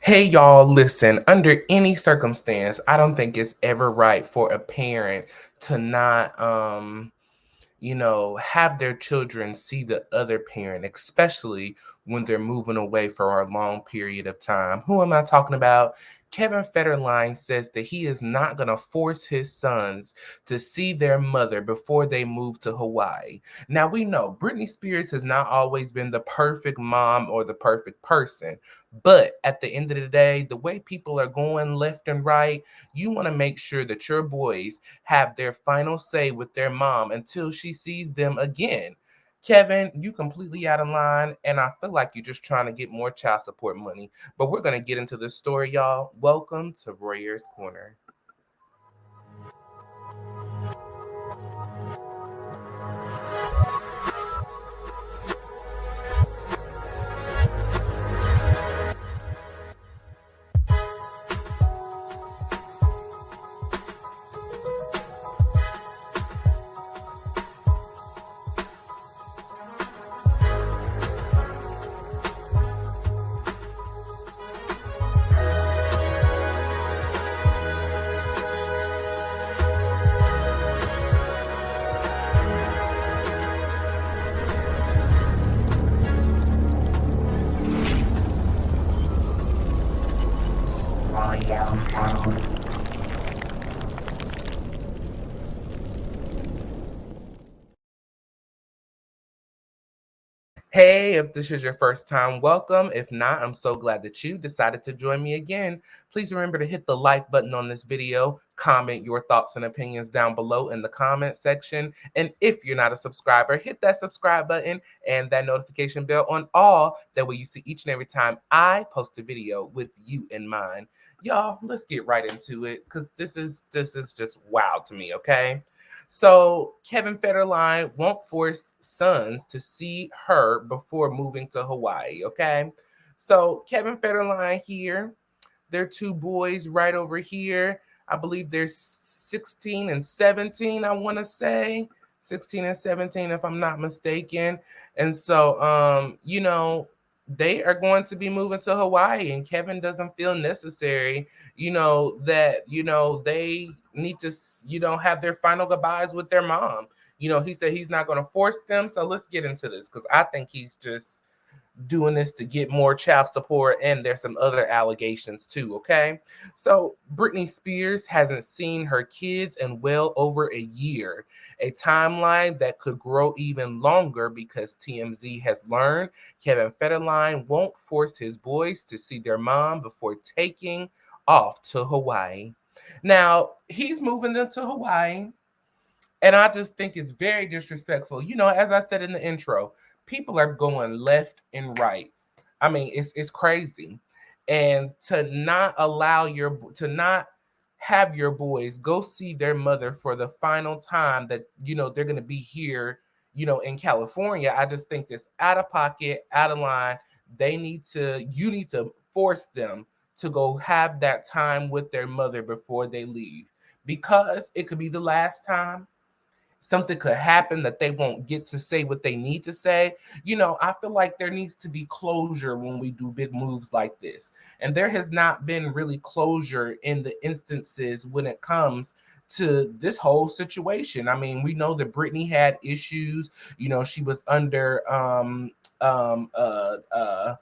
Hey y'all, listen, under any circumstance, I don't think it's ever right for a parent to not have their children see the other parent, especially when they're moving away for a long period of time. Who am I talking about? Kevin Federline says that he is not going to force his sons to see their mother before they move to Hawaii. Now, we know Britney Spears has not always been the perfect mom or the perfect person, but at the end of the day, the way people are going left and right, you want to make sure that your boys have their final say with their mom until she sees them again. Kevin, you completely out of line, and I feel like you're just trying to get more child support money. But we're gonna get into this story, y'all. Welcome to Royer's Corner. Hey, if this is your first time, welcome. If not, I'm so glad that you decided to join me again. Please remember to hit the like button on this video, comment your thoughts and opinions down below in the comment section. And if you're not a subscriber, hit that subscribe button and that notification bell on all. That way you see each and every time I post a video with you in mind. Y'all, let's get right into it because this is just wow to me, okay? So Kevin Federline won't force sons to see her before moving to Hawaii. Okay. So Kevin Federline here, their two boys right over here. I believe they're 16 and 17, I want to say. 16 and 17, if I'm not mistaken. And so they are going to be moving to Hawaii, and Kevin doesn't feel necessary, they need to, have their final goodbyes with their mom. He said he's not going to force them. So let's get into this because I think he's just doing this to get more child support, and there's some other allegations too. Okay, so Britney Spears hasn't seen her kids in well over a year, a timeline that could grow even longer because TMZ has learned Kevin Federline won't force his boys to see their mom before taking off to Hawaii. Now he's moving them to Hawaii, and I just think it's very disrespectful. As I said in the intro, people are going left and right. I mean, it's crazy. And to not allow to not have your boys go see their mother for the final time that they're gonna be here, in California. I just think this out of pocket, out of line. You need to force them to go have that time with their mother before they leave. Because it could be the last time. Something could happen that they won't get to say what they need to say. I feel like there needs to be closure when we do big moves like this. And there has not been really closure in the instances when it comes to this whole situation. I mean, we know that Britney had issues. She was under um uh uh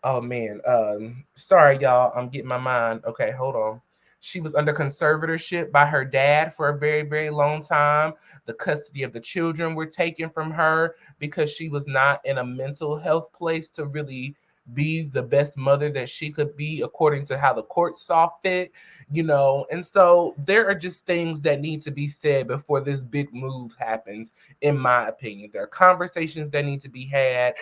oh man, sorry y'all, I'm getting my mind. Okay, hold on. She was under conservatorship by her dad for a very, very long time. The custody of the children were taken from her because she was not in a mental health place to really be the best mother that she could be, according to how the court saw fit. And so there are just things that need to be said before this big move happens, in my opinion. There are conversations that need to be had.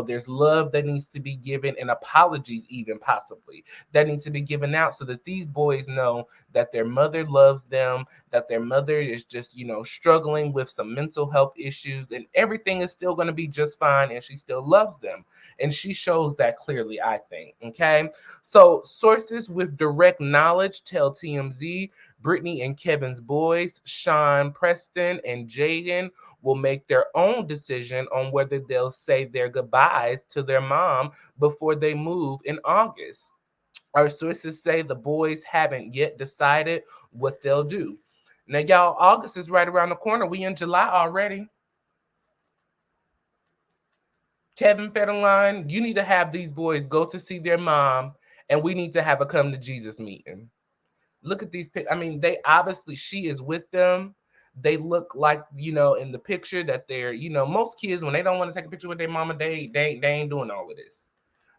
There's love that needs to be given, and apologies, even possibly, that need to be given out so that these boys know that their mother loves them, that their mother is just, struggling with some mental health issues, and everything is still going to be just fine, and she still loves them. And she shows that clearly, I think. Okay. So, sources with direct knowledge tell TMZ Britney and Kevin's boys, Sean Preston and Jaden, will make their own decision on whether they'll say their goodbyes to their mom before they move in August. Our sources say the boys haven't yet decided what they'll do. Now, y'all, August is right around the corner. We in July already. Kevin Federline, you need to have these boys go to see their mom, and we need to have a come to Jesus meeting. Look at these. I mean, they obviously, she is with them. They look like, in the picture that they're, most kids, when they don't want to take a picture with their mama, they ain't doing all of this.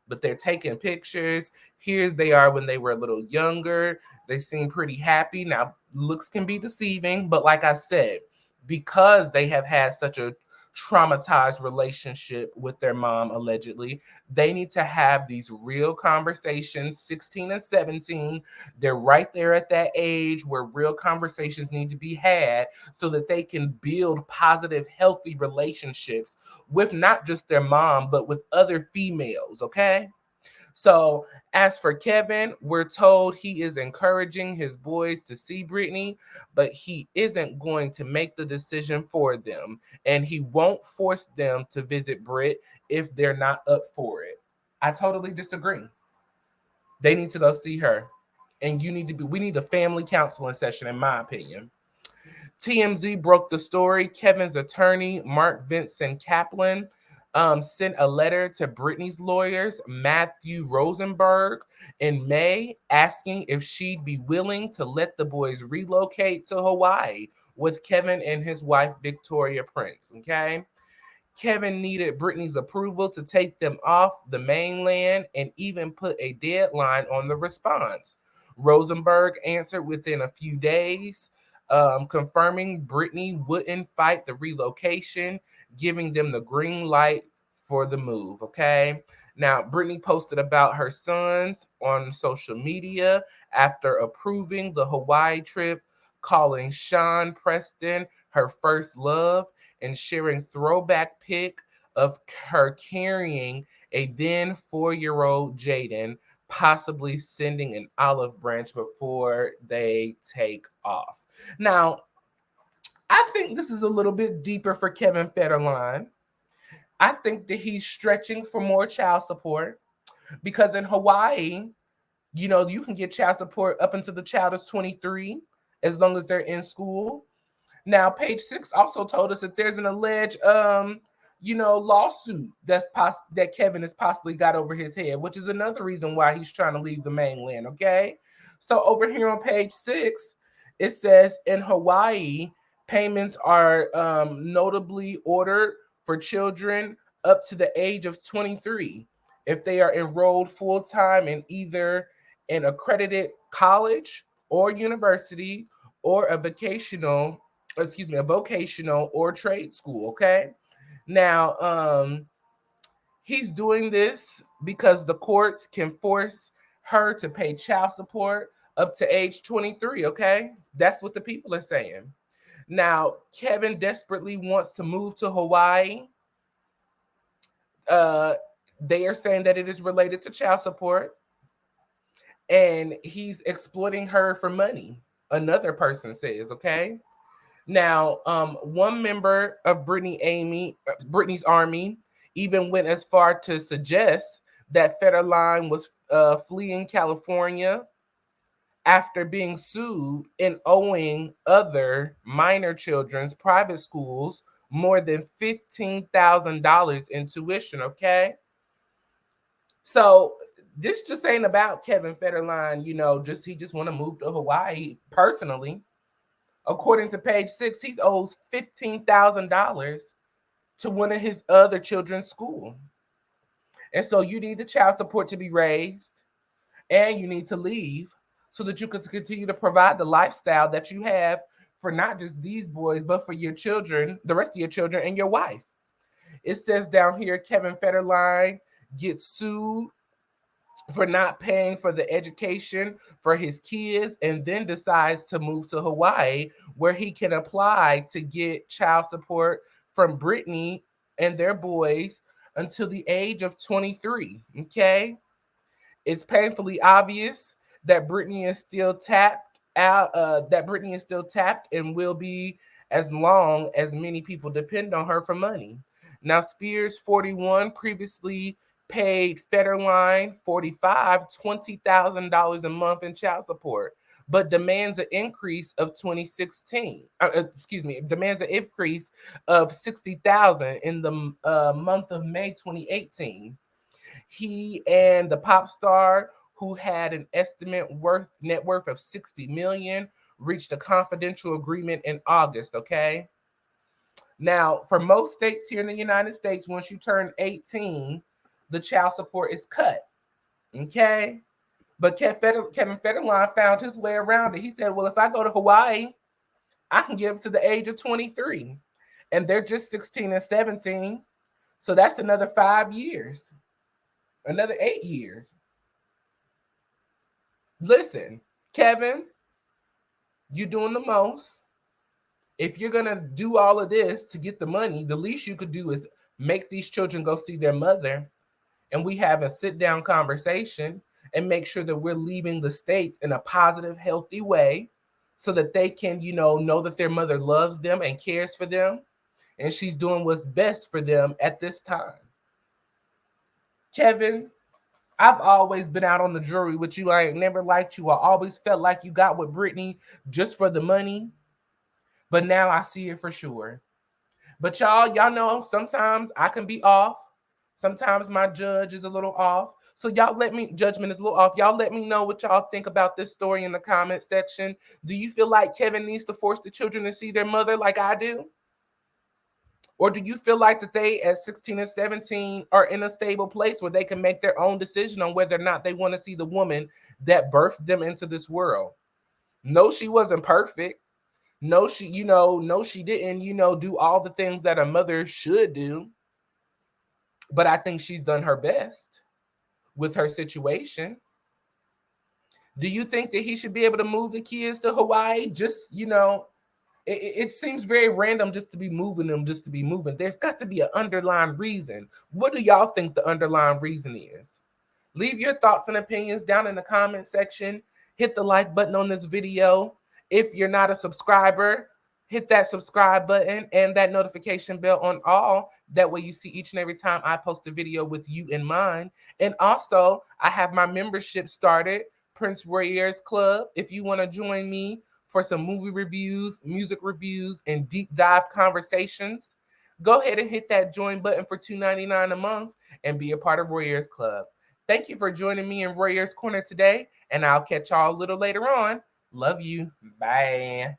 But they're taking pictures. Here they are when they were a little younger. They seem pretty happy. Now, looks can be deceiving, but like I said, because they have had such a traumatized relationship with their mom, allegedly, they need to have these real conversations. 16 and 17, they're right there at that age where real conversations need to be had so that they can build positive, healthy relationships with not just their mom, but with other females, okay? So, as for Kevin, we're told he is encouraging his boys to see Brittany, but he isn't going to make the decision for them, and he won't force them to visit Britt if they're not up for it. I totally disagree. They need to go see her, and we need a family counseling session, in my opinion. TMZ broke the story. Kevin's attorney, Mark Vincent Kaplan, sent a letter to Brittany's lawyers, Matthew Rosenberg, in May, asking if she'd be willing to let the boys relocate to Hawaii with Kevin and his wife, Victoria Prince. Okay. Kevin needed Brittany's approval to take them off the mainland and even put a deadline on the response. Rosenberg answered within a few days, confirming Brittany wouldn't fight the relocation, giving them the green light for the move. Okay. Now, Brittany posted about her sons on social media after approving the Hawaii trip, calling Sean Preston her first love and sharing throwback pic of her carrying a then 4-year-old Jaden, possibly sending an olive branch before they take off. Now, I think this is a little bit deeper for Kevin Federline. I think that he's stretching for more child support because in Hawaii, you can get child support up until the child is 23 as long as they're in school. Now, Page Six also told us that there's an alleged, lawsuit that Kevin has possibly got over his head, which is another reason why he's trying to leave the mainland. Okay, so over here on Page 6, it says in Hawaii, payments are notably ordered for children up to the age of 23 if they are enrolled full time in either an accredited college or university or a vocational or trade school. Okay. Now, he's doing this because the courts can force her to pay child support up to age 23. Okay. That's what the people are saying. Now, Kevin desperately wants to move to Hawaii. They are saying that it is related to child support and he's exploiting her for money. Another person says, okay. Now, one member of Brittany's army, even went as far to suggest that Federline was fleeing California after being sued and owing other minor children's private schools more than $15,000 in tuition. Okay, so this just ain't about Kevin Federline. He just want to move to Hawaii personally. According to Page 6, he owes $15,000 to one of his other children's school. And so you need the child support to be raised and you need to leave so that you can continue to provide the lifestyle that you have for not just these boys, but for your children, the rest of your children and your wife. It says down here, Kevin Federline gets sued for not paying for the education for his kids and then decides to move to Hawaii where he can apply to get child support from Brittany and their boys until the age of 23. Okay. It's painfully obvious that Brittany is still tapped and will be as long as many people depend on her for money. Now, Spears 41 previously paid Federline 45, $20,000 a month in child support, but demands an increase of 2016. Demands an increase of 60,000 in the month of May 2018. He and the pop star, who had an net worth of 60 million, reached a confidential agreement in August. Okay. Now, for most states here in the United States, once you turn 18, the child support is cut. Okay. But Kevin Federline found his way around it. He said, well, if I go to Hawaii, I can get up to the age of 23. And they're just 16 and 17. So that's another 5 years, another 8 years. Listen, Kevin, you're doing the most. If you're going to do all of this to get the money, the least you could do is make these children go see their mother, and we have a sit-down conversation and make sure that we're leaving the states in a positive, healthy way so that they can, know that their mother loves them and cares for them, and she's doing what's best for them at this time. Kevin, I've always been out on the jury with you. I ain't never liked you. I always felt like you got with Britney just for the money. But now I see it for sure. But y'all know sometimes I can be off. Sometimes my judge is a little off. So judgment is a little off. Y'all let me know what y'all think about this story in the comment section. Do you feel like Kevin needs to force the children to see their mother like I do? Or do you feel like that they at 16 and 17 are in a stable place where they can make their own decision on whether or not they want to see the woman that birthed them into this world? No, she wasn't perfect. No, she didn't, do all the things that a mother should do. But I think she's done her best with her situation. Do you think that he should be able to move the kids to Hawaii? Just, it seems very random just to be moving them, just to be moving. There's got to be an underlying reason. What do y'all think the underlying reason is? Leave your thoughts and opinions down in the comment section. Hit the like button on this video. If you're not a subscriber, hit that subscribe button and that notification bell on all. That way you see each and every time I post a video with you in mind. And also, I have my membership started, Prince Warriors Club. If you want to join me for some movie reviews, music reviews, and deep dive conversations, go ahead and hit that join button for $2.99 a month and be a part of Warriors Club. Thank you for joining me in Warriors Corner today, and I'll catch y'all a little later on. Love you. Bye.